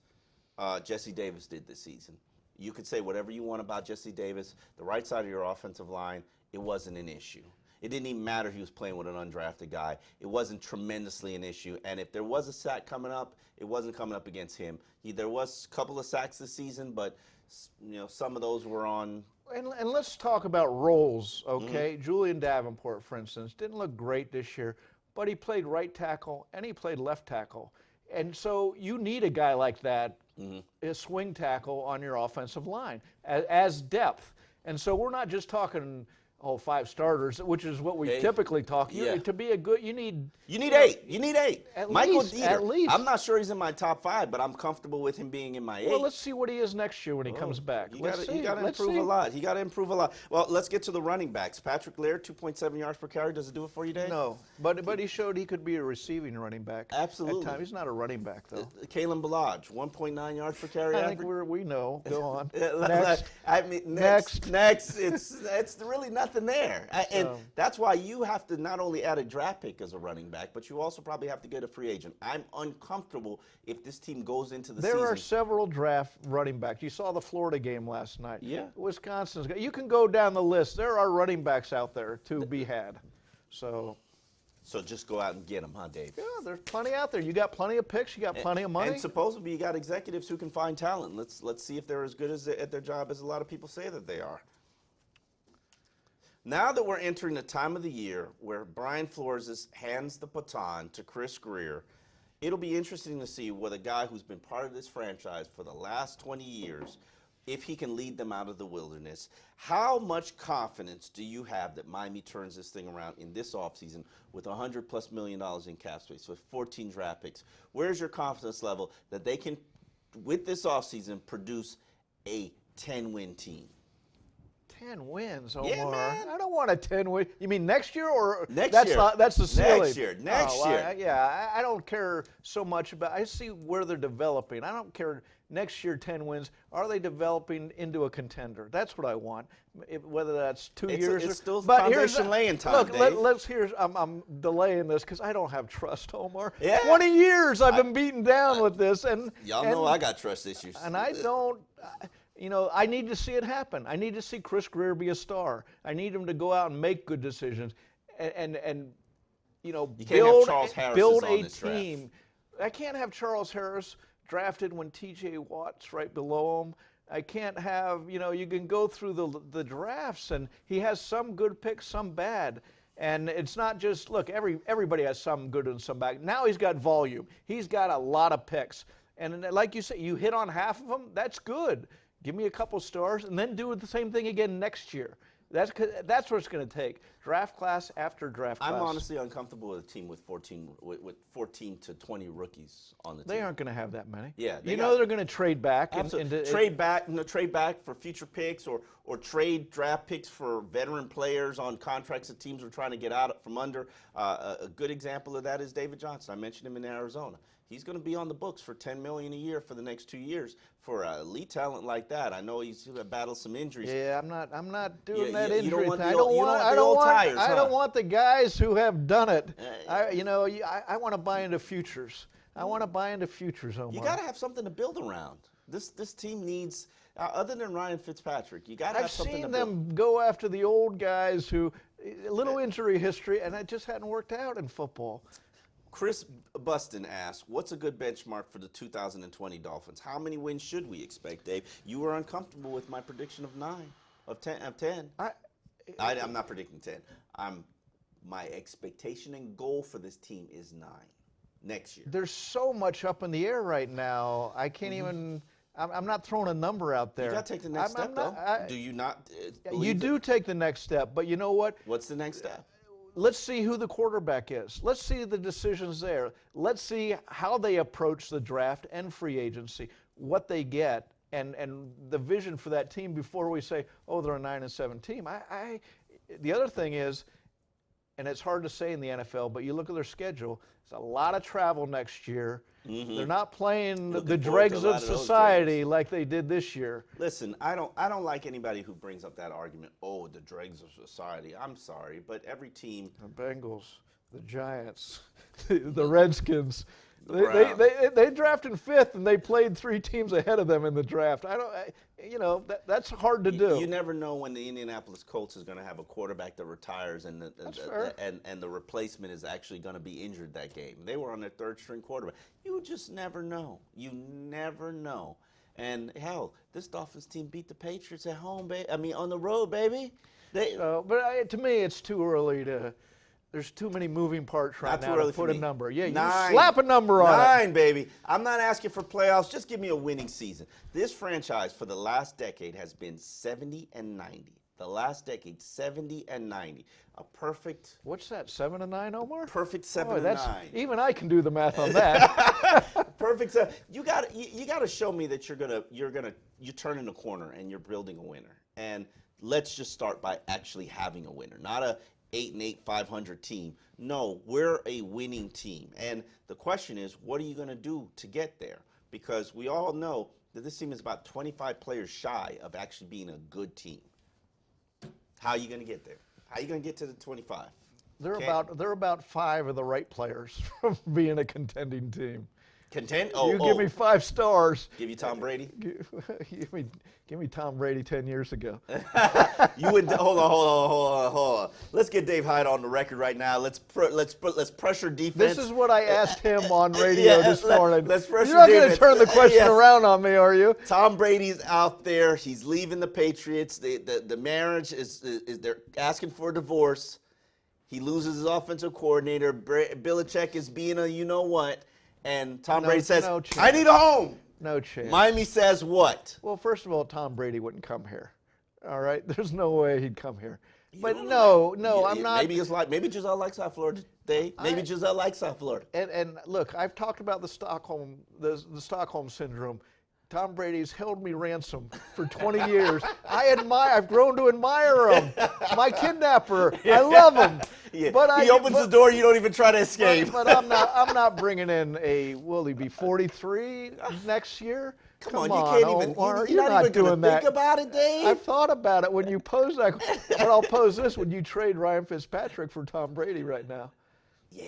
Jesse Davis did this season. You could say whatever you want about Jesse Davis. The right side of your offensive line, it wasn't an issue. It didn't even matter he was playing with an undrafted guy. It wasn't tremendously an issue. And if there was a sack coming up, it wasn't coming up against him. There was a couple of sacks this season, but some of those were on. And let's talk about roles, okay? Julian Davenport, for instance, didn't look great this year, but he played right tackle and he played left tackle. And so you need a guy like that, a swing tackle on your offensive line as depth. And so we're not just talking 5 starters, which is what we typically talk. To be a good, you need 8. You need 8. Michael least, Dieter. at least. I'm not sure he's in my top 5, but I'm comfortable with him being in my 8. Well, let's see what he is next year when he comes back. He got to improve a lot. He got to improve a lot. Well, let's get to the running backs. Patrick Laird, 2.7 yards per carry. Does it do it for you, Dave? No, but he showed he could be a receiving running back. Absolutely. At times. He's not a running back though. Kalen Balaj, 1.9 yards per carry. I think we know. Go on. Next. It's really nothing there. And that's why you have to not only add a draft pick as a running back, but you also probably have to get a free agent. I'm uncomfortable if this team goes into the season. There are several draft running backs. You saw the Florida game last night. Yeah. Wisconsin's got, you can go down the list. There are running backs out there to be had. So just go out and get them, huh, Dave? yeah, there's plenty out there. You got plenty of picks. You got plenty of money. And supposedly you got executives who can find talent. Let's see if they're as good at their job as a lot of people say that they are. Now that we're entering the time of the year where Brian Flores hands the baton to Chris Greer, it'll be interesting to see whether a guy who's been part of this franchise for the last 20 years, if he can lead them out of the wilderness. How much confidence do you have that Miami turns this thing around in this offseason with $100+ million in cap space, with 14 draft picks? Where's your confidence level that they can, with this offseason, produce a 10-win team? 10 wins, Omar. Yeah, man. I don't want a 10 win. You mean next year or Next that's year. That's the ceiling. Next year. I don't care so much about. I see where they're developing. I don't care next year 10 wins. Are they developing into a contender? That's what I want. Whether that's 2 years. It's still but foundation laying time. Look, Dave. I'm delaying this because I don't have trust, Omar. Yeah. 20 years I've been beaten down with this, and y'all know I got trust issues. and I don't. I need to see it happen. I need to see Chris Greer be a star. I need him to go out and make good decisions, and You can't have Charles Harris build on a this draft. team. I can't have Charles Harris drafted when T.J. Watt's right below him. I can't have, you can go through the drafts, and he has some good picks, some bad. And it's not just, look, everybody has some good and some bad. Now he's got volume. He's got a lot of picks. And like you said, you hit on half of them, that's good. Give me a couple stars, and then do the same thing again next year. That's what it's going to take. Draft class after draft class. I'm honestly uncomfortable with a team with 14 to 20 rookies on the team. They aren't going to have that many. Yeah, they're going to trade back. Trade back for future picks, or trade draft picks for veteran players on contracts that teams are trying to get out from under. A good example of that is David Johnson. I mentioned him in Arizona. He's going to be on the books for $10 million a year for the next 2 years. For elite talent like that, I know he's going to battle some injuries. Yeah, I'm not doing that you injury don't want thing. tires, I huh? don't want the guys who have done it. I want to buy into futures. I want to buy into futures, Omar. You got to have something to build around. This team needs, other than Ryan Fitzpatrick, you got to have something to build. I've seen them go after the old guys who, little injury history, and it just hadn't worked out in football. Chris Buston asked, what's a good benchmark for the 2020 Dolphins? How many wins should we expect, Dave? You were uncomfortable with my prediction of 9, of 10. I'm not predicting 10. My expectation and goal for this team is 9. next year? There's so much up in the air right now. I can't even. I'm not throwing a number out there. You got to take the next step, though. Do you not? You do take the next step, but you know what? What's the next step? Let's see who the quarterback is. Let's see the decisions there. Let's see how they approach the draft and free agency, what they get, and the vision for that team before we say, oh, they're a 9-7 team. The other thing is, and it's hard to say in the NFL, but you look at their schedule, it's a lot of travel next year. They're not playing the dregs of society like they did this year. Listen, I don't like anybody who brings up that argument. Oh, the dregs of society. I'm sorry, but every team. The Bengals, the Giants, the Redskins. The They drafted 5th, and they played 3 teams ahead of them in the draft. That's hard to do. You never know when the Indianapolis Colts is going to have a quarterback that retires and the replacement is actually going to be injured that game. They were on their 3rd-string quarterback. You just never know. You never know. And hell, this Dolphins team beat the Patriots at home, on the road, baby. To me, it's too early to. There's too many moving parts right now to put a number. Yeah, 9. You slap a number on it. 9, baby. I'm not asking for playoffs. Just give me a winning season. This franchise for the last decade has been 70-90. The last decade, 70-90. A perfect. What's that? 7-9, Omar? Perfect 7-9. Even I can do the math on that. Perfect. You got to show me that you're turning a corner and you're building a winner. And let's just start by actually having a winner, not a 8-8, 500 team. No, we're a winning team. And the question is, what are you going to do to get there? Because we all know that this team is about 25 players shy of actually being a good team. How are you going to get there? How are you going to get to the 25? They're about 5 of the right players from being a contending team. Content? Give me 5 stars. Give you Tom Brady? Give me Tom Brady 10 years ago. You would hold on. Let's get Dave Hyde on the record right now. Let's pressure defense. This is what I asked him on radio this morning. Let's pressure You're not going to defense. turn the question around on me, are you? Tom Brady's out there. He's leaving the Patriots. The marriage is they're asking for a divorce. He loses his offensive coordinator. Belichick is being a you know what. And Tom Brady says, I need a home. No chance. Miami says what? Well, first of all, Tom Brady wouldn't come here. All right? There's no way he'd come here. But I'm not. Maybe Giselle likes South Florida, Dave. Maybe Giselle likes South Florida. And look, I've talked about the Stockholm syndrome. Tom Brady's held me ransom for 20 years. I've grown to admire him. My kidnapper. I love him. Yeah. But he opens the door, you don't even try to escape. But I'm not bringing in will he be 43 next year? Come on, you can't even. You're not even going to think about it, Dave. I've thought about it when you pose that. But I'll pose this: would you trade Ryan Fitzpatrick for Tom Brady right now? Yeah.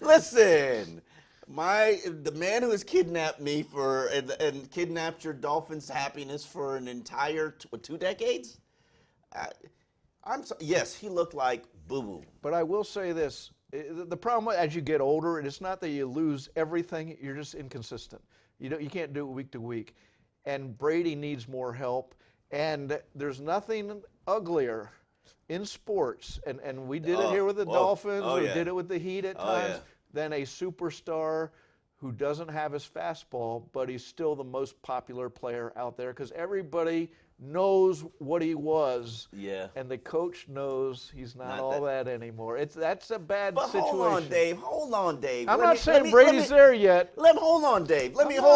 Listen. The man who has kidnapped me and kidnapped your Dolphins' happiness for an entire 2 decades. Yes, he looked like boo-boo. But I will say this: the problem as you get older, it's not that you lose everything; you're just inconsistent. You can't do it week to week, and Brady needs more help. And there's nothing uglier in sports, and we did it here with the Dolphins. We did it with the Heat at times. Than a superstar who doesn't have his fastball, but he's still the most popular player out there because everybody knows what he was. Yeah. And the coach knows he's not all that anymore. That's a bad situation. Hold on, Dave. I'm not saying Brady's there yet. Hold on, Dave. Hold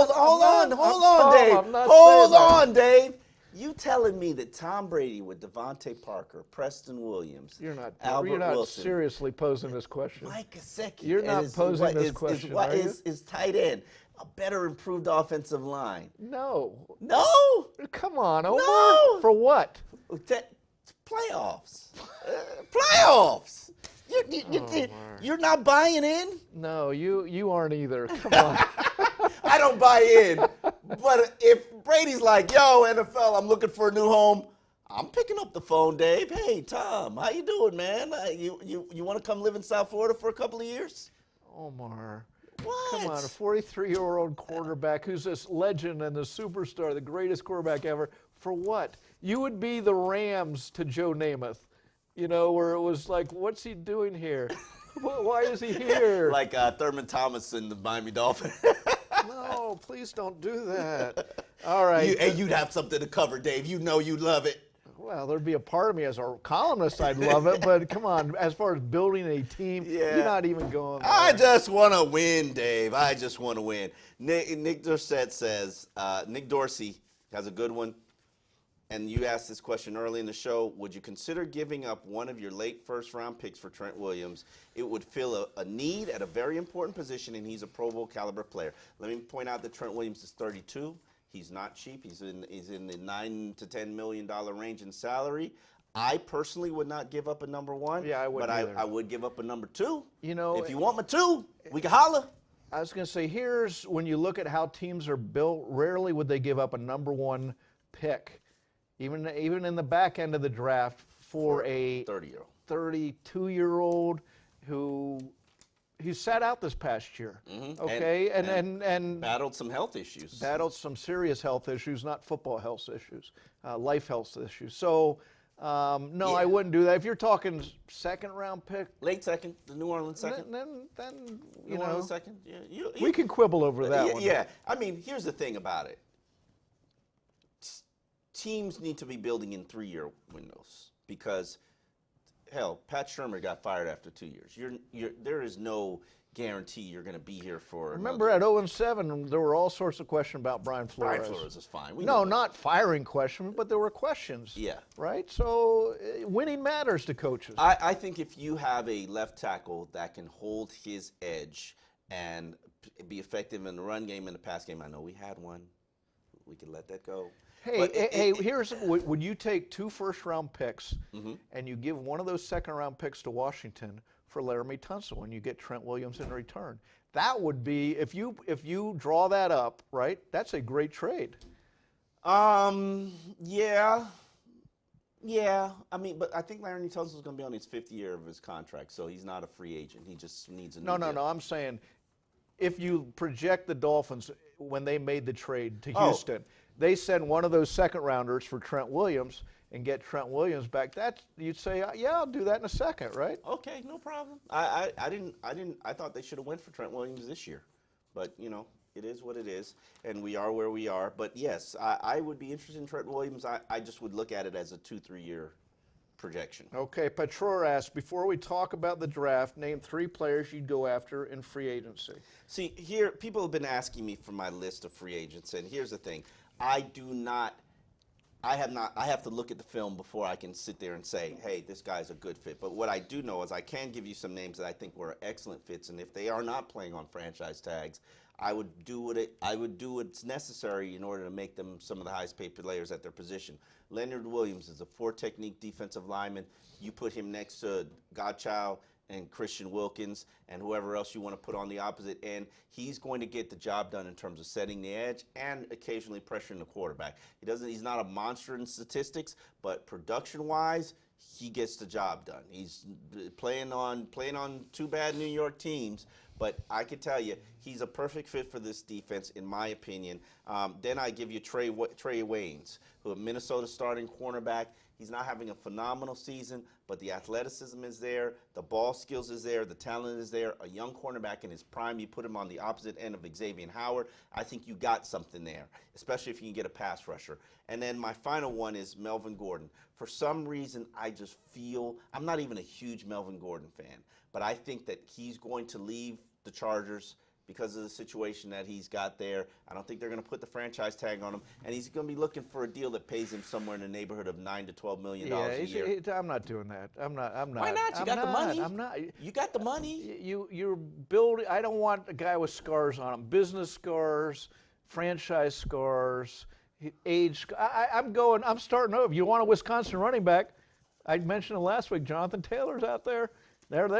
on, Dave. You telling me that Tom Brady with Devontae Parker, Preston Williams, Albert Wilson, seriously posing this question. Mike Gesicki, you're not posing this question, are you? Is tight end a better improved offensive line? No. Come on, Omar. No. For what? Playoffs. Playoffs. You're not buying in? No, you aren't either. Come on. I don't buy in. But if Brady's like, yo, NFL, I'm looking for a new home, I'm picking up the phone, Dave. Hey, Tom, how you doing, man? You want to come live in South Florida for a couple of years? Omar. What? Come on, a 43-year-old quarterback who's this legend and the superstar, the greatest quarterback ever. For what? You would be the Rams to Joe Namath, where it was like, what's he doing here? Why is he here? Like Thurman Thomas in the Miami Dolphins. No, please don't do that. All right. And you'd have something to cover, Dave. You know you'd love it. Well, there'd be a part of me as a columnist, I'd love it, but come on, as far as building a team, you're not even going there. I just want to win, Dave. I just want to win. Nick Dorsett says, Nick Dorsey has a good one. And you asked this question early in the show. Would you consider giving up one of your late first-round picks for Trent Williams? It would fill a need at a very important position, and he's a Pro Bowl caliber player. Let me point out that Trent Williams is 32. He's not cheap. He's in the $9 to $10 million range in salary. I personally would not give up a number one. Yeah, I wouldn't but either. I would give up a number two. You know, if you want my two, we can holler. I was going to say, here's when you look at how teams are built, rarely would they give up a number one pick, even in the back end of the draft for a 32-year-old who he sat out this past year. Mm-hmm. Okay, and battled some health issues. Battled some serious health issues, not football health issues, life health issues. So, no, I wouldn't do that. If you're talking second-round pick, late second, the New Orleans second, then you New know, Orleans second. Yeah, we can quibble over that one. Yeah, I mean, here's the thing about it. Teams need to be building in 3-year windows because, hell, Pat Shurmur got fired after 2 years. There is no guarantee you're going to be here for. Remember at 0-7, there were all sorts of questions about Brian Flores. Brian Flores is fine. No, not firing questions, but there were questions. Yeah. Right? So winning matters to coaches. I think if you have a left tackle that can hold his edge and be effective in the run game and the pass game, I know we had one. We can let that go. Hey, here's would you take 2 first-round picks and you give one of those second-round picks to Washington for Laramie Tunsil and you get Trent Williams in return? That would be, if you draw that up, right, that's a great trade. Yeah. I mean, but I think Laramie Tunsil is going to be on his 5th year of his contract, so he's not a free agent. He just needs a new deal. No, I'm saying if you project the Dolphins when they made the trade to Houston, they send one of those second-rounders for Trent Williams and get Trent Williams back. That you'd say, yeah, I'll do that in a second, right? Okay, no problem. I thought they should have went for Trent Williams this year, but you know, it is what it is, and we are where we are. But yes, I would be interested in Trent Williams. I just would look at it as a 2-3 year projection. Okay, Patror asked, before we talk about the draft, name 3 players you'd go after in free agency. See, here, people have been asking me for my list of free agents, and here's the thing. I have to look at the film before I can sit there and say, hey, this guy's a good fit. But what I do know is I can give you some names that I think were excellent fits, and if they are not playing on franchise tags, I would do what's necessary in order to make them some of the highest paid players at their position. Leonard Williams is a 4-technique defensive lineman. You put him next to Godchild and Christian Wilkins and whoever else you want to put on the opposite end, he's going to get the job done in terms of setting the edge and occasionally pressuring the quarterback. He's not a monster in statistics, but production-wise, he gets the job done. He's playing on 2 bad New York teams, but I can tell you, he's a perfect fit for this defense, in my opinion. Then I give you Trey Waynes, who a Minnesota starting cornerback. He's not having a phenomenal season, but the athleticism is there, the ball skills is there, the talent is there. A young cornerback in his prime, you put him on the opposite end of Xavien Howard, I think you got something there, especially if you can get a pass rusher. And then my final one is Melvin Gordon. For some reason, I just feel, I'm not even a huge Melvin Gordon fan, but I think that he's going to leave the Chargers because of the situation that he's got there. I don't think they're going to put the franchise tag on him, and he's going to be looking for a deal that pays him somewhere in the neighborhood of $9 to $12 million a year. I'm not doing that. I'm not. Why not? You got the money. I'm not. You got the money. You're building. I don't want a guy with scars on him. Business scars, franchise scars, age. I'm starting over. You want a Wisconsin running back? I mentioned it last week. Jonathan Taylor's out there.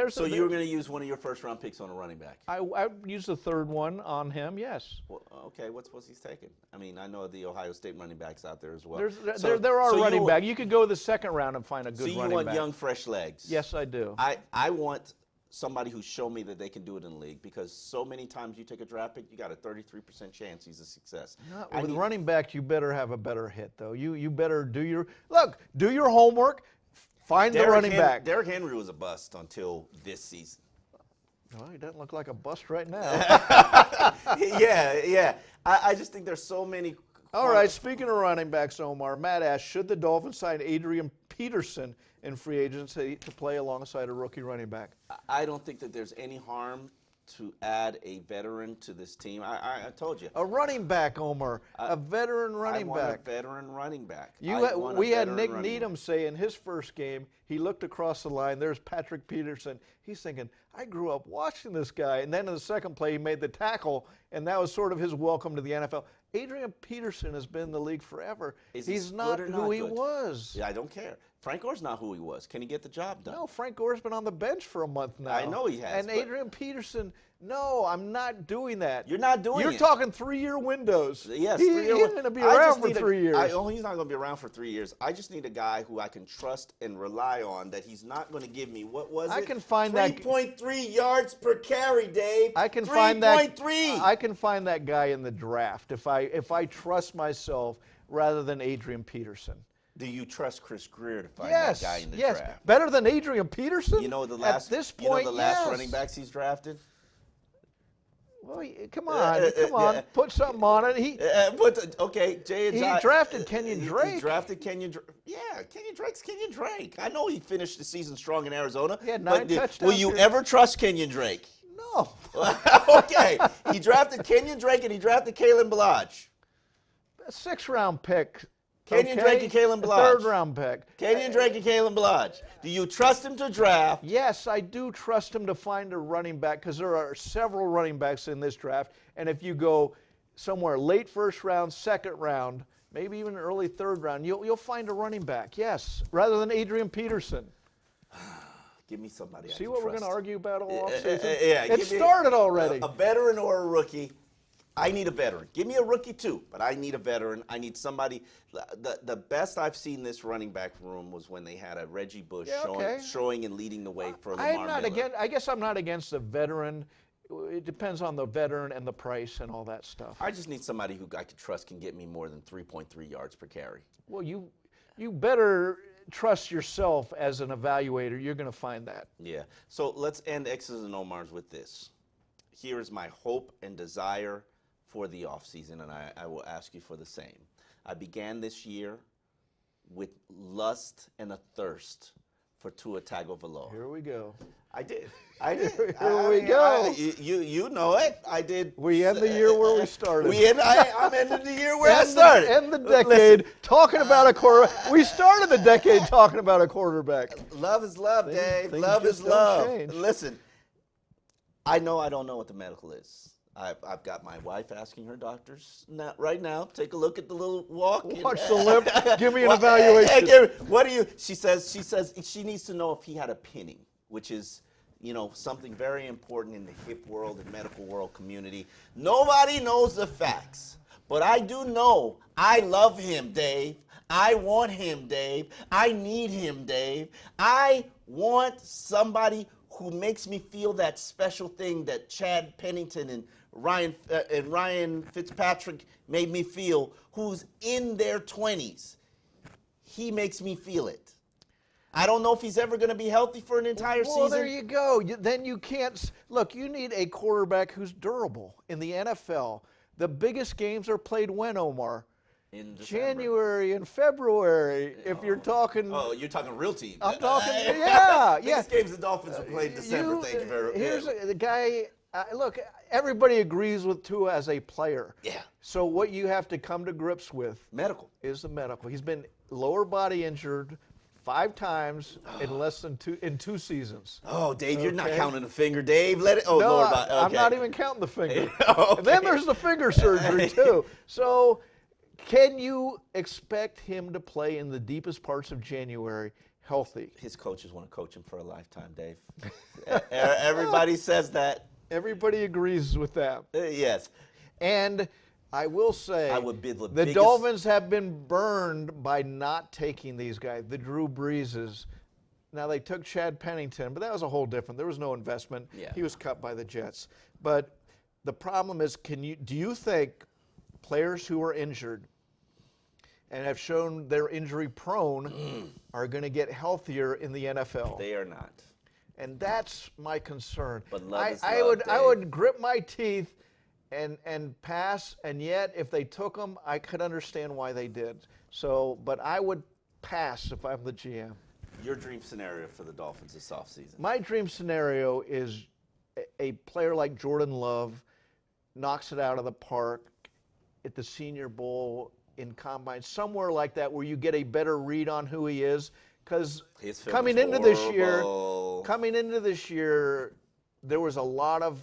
So you were going to use one of your first-round picks on a running back? I used the 3rd one on him, yes. Well, okay, what's he taking? I mean, I know the Ohio State running backs out there as well. There are running backs. You could go the 2nd round and find a good running back. So you want young, fresh legs? Yes, I do. I want somebody who's shown me that they can do it in the league, because so many times you take a draft pick, you got a 33% chance he's a success. With running backs, you better have a better hit, though. You better do your homework. Find the running back. Derrick Henry was a bust until this season. Well, he doesn't look like a bust right now. Yeah. I just think there's so many. All right, speaking of running backs, Omar, Matt asked, should the Dolphins sign Adrian Peterson in free agency to play alongside a rookie running back? I don't think that there's any harm to add a veteran to this team. I told you. A running back, Omar, a veteran running I want back. a veteran running back. We had Nick Needham say in his first game, he looked across the line, there's Patrick Peterson. He's thinking, I grew up watching this guy. And then in the second play, he made the tackle, and that was sort of his welcome to the NFL. Adrian Peterson has been in the league forever. He's not who he was. Yeah, I don't care. Frank Gore's not who he was. Can he get the job done? No, Frank Gore's been on the bench for a month now. I know he has. And Adrian Peterson, no, I'm not doing that. You're not doing it. You're talking 3-year windows. Yes, he's 3-year going to be around for 3 years. He's not going to be around for 3 years. I just need a guy who I can trust and rely on, that he's not going to give me, what was it? I can find that 3.3 yards per carry, Dave. I can find that 3.3. I can find that guy in the draft if I trust myself rather than Adrian Peterson. Do you trust Chris Greer to find that guy in the yes, draft? better than Adrian Peterson. You know the last. At this point, the last running backs he's drafted. Well, come on, put something on it. He drafted Kenyon Drake. He drafted Kenyon Drake. Yeah, Kenyon Drake's Kenyon Drake. I know he finished the season strong in Arizona. He had 9 touchdowns. Will you ever trust Kenyon Drake? No. Okay, he drafted Kenyon Drake and he drafted Kalen Ballage. A 6th-round pick. Kenyon Drake and Kalen Ballage. 3rd-round pick. Kenyon Drake and Kalen Ballage. Do you trust him to draft? Yes, I do trust him to find a running back because there are several running backs in this draft. And if you go somewhere late 1st round, 2nd round, maybe even early 3rd round, you'll find a running back, yes, rather than Adrian Peterson. Give me somebody See what we're going to argue about all offseason? Yeah, it started already. A veteran or a rookie. I need a veteran. Give me a rookie too, but I need a veteran. I need somebody. The best I've seen this running back room was when they had a Reggie Bush showing and leading the way for Lamar Miller. I guess I'm not against a veteran. It depends on the veteran and the price and all that stuff. I just need somebody who I can trust can get me more than 3.3 yards per carry. Well, you better trust yourself as an evaluator. You're going to find that. Yeah. So let's end X's and Omar's with this. Here is my hope and desire for the offseason, and I will ask you for the same. I began this year with lust and a thirst for Tua Tagovailoa. Here we go. I did. Here we go. You know it. I did. We end the year where we started. I'm ending the year where I started. End the decade talking about a quarterback. We started the decade talking about a quarterback. Love is love, Dave. Things Love just is love. don't change. Listen, I know I don't know what the medical is. I've got my wife asking her doctors right now. Take a look at the little walk. Watch the limp. Give me an evaluation. What do you? She says she needs to know if he had a pinning, which is, something very important in the hip world and medical world community. Nobody knows the facts, but I do know I love him, Dave. I want him, Dave. I need him, Dave. I want somebody who makes me feel that special thing that Chad Pennington and Ryan Fitzpatrick made me feel, who's in their 20s. He makes me feel it. I don't know if he's ever going to be healthy for an entire season. Well, there you go. Then you can't. Look, you need a quarterback who's durable. In the NFL, the biggest games are played when, Omar? In December. January and February. If you're talking. Oh, you're talking real team. I'm talking. Yeah. Biggest games the Dolphins have played in December. Thank you very much. Here's the guy. Look, everybody agrees with Tua as a player. Yeah. So what you have to come to grips with is the medical. He's been lower body injured 5 times in less than 2 seasons. Oh, Dave, you're not counting the finger, Dave. Let it. Oh, no, lower body. Okay. I'm not even counting the finger. Okay. And then there's the finger surgery too. So, can you expect him to play in the deepest parts of January healthy? His coaches want to coach him for a lifetime, Dave. Everybody says that. Everybody agrees with that. Yes. And I will say, I would bid the Dolphins have been burned by not taking these guys, the Drew Breeses. Now, they took Chad Pennington, but that was a whole different. There was no investment. Yeah. He was cut by the Jets. But the problem is, do you think players who are injured and have shown they're injury prone are going to get healthier in the NFL? They are not. And that's my concern. But love is I love, would Dave. grip my teeth and pass, and yet if they took him, I could understand why they did. So, but I would pass if I'm the GM. Your dream scenario for the Dolphins this offseason? My dream scenario is a player like Jordan Love knocks it out of the park at the Senior Bowl, in Combine, somewhere like that, where you get a better read on who he is. Because coming into this year, there was a lot of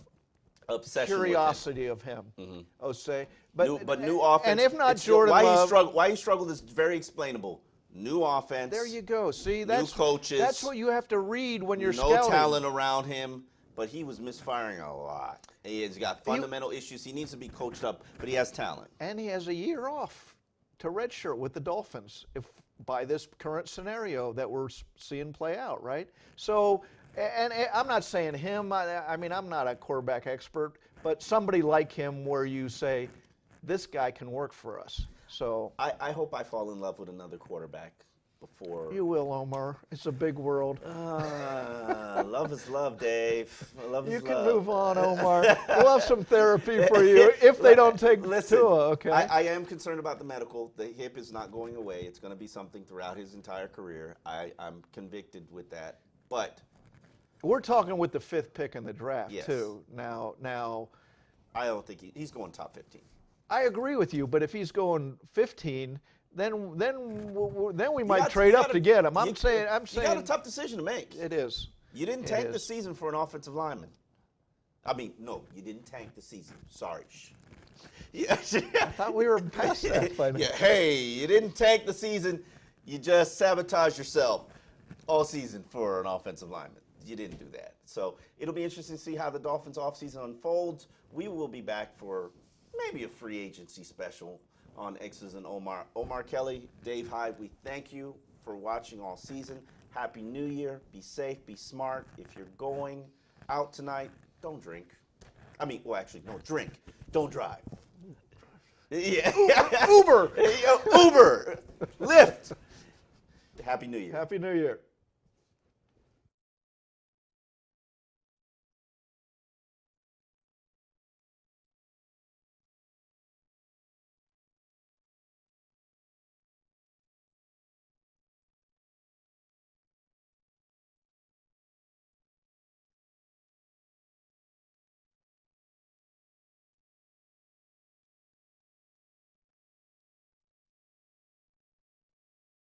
obsession curiosity of him. Mm-hmm. I'll say, New offense. and if not it's Jordan Love, why he struggled is very explainable. New offense. there you go. See, New coaches. That's what you have to read when you're no scouting. talent around him, but he was misfiring a lot. He's got fundamental issues. He needs to be coached up, but he has talent. And he has a year off to redshirt with the Dolphins if by this current scenario that we're seeing play out, right? So, and I'm not saying him. I mean, I'm not a quarterback expert, but somebody like him where you say, this guy can work for us. So I hope I fall in love with another quarterback before. you will, Omar. It's a big world. Love is love, Dave. Love is You love. can move on, Omar. We'll have some therapy for you if they don't take Listen, Tua, okay? I am concerned about the medical. The hip is not going away. It's going to be something throughout his entire career. I'm convicted with that. But We're talking with the 5th pick in the draft, Yes. too. Now, I don't think he's going top 15. I agree with you, but if he's going 15, then we You might got- trade you up got to get him. I'm you saying got a tough decision to make. it is. You didn't It tank the is. season for an offensive lineman. I mean, no, you didn't tank the season. Sorry. Yeah. I thought we were past that by now. Yeah, hey, you didn't tank the season. You just sabotaged yourself all season for an offensive lineman. You didn't do that. So it'll be interesting to see how the Dolphins offseason unfolds. We will be back for maybe a free agency special on X's and Omar. Omar Kelly, Dave Hyde, we thank you for watching all season. Happy New Year. Be safe. Be smart. If you're going out tonight, don't drink. I mean, well, actually, no, drink. Don't drive. Yeah. Uber. Uber. Lyft. Happy New Year. Happy New Year.